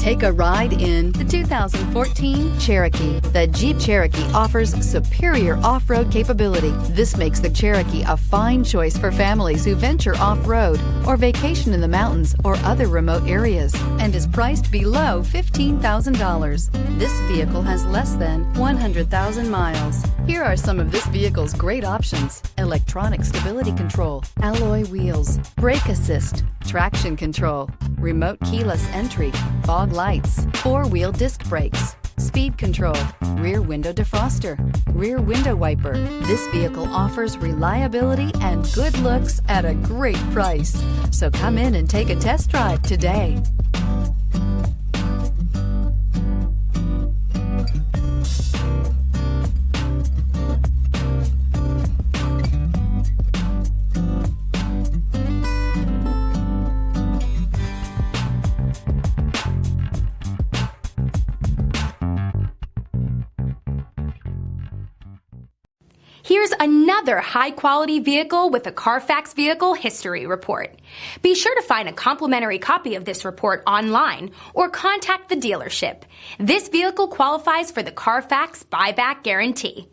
Take a ride in the 2014 Cherokee. The Jeep Cherokee offers superior off-road capability. This makes the Cherokee a fine choice for families who venture off-road or vacation in the mountains or other remote areas, and is priced below $15,000. This vehicle has less than 100,000 miles. Here are some of this vehicle's great options: electronic stability control, alloy wheels, brake assist, traction control, remote keyless entry, fog lights, four-wheel disc brakes, speed control, rear window defroster, rear window wiper. This vehicle offers reliability and good looks at a great price. So come in and take a test drive today. Here's another high-quality vehicle with a CARFAX Vehicle History Report. Be sure to find a complimentary copy of this report online or contact the dealership. This vehicle qualifies for the CARFAX Buyback Guarantee.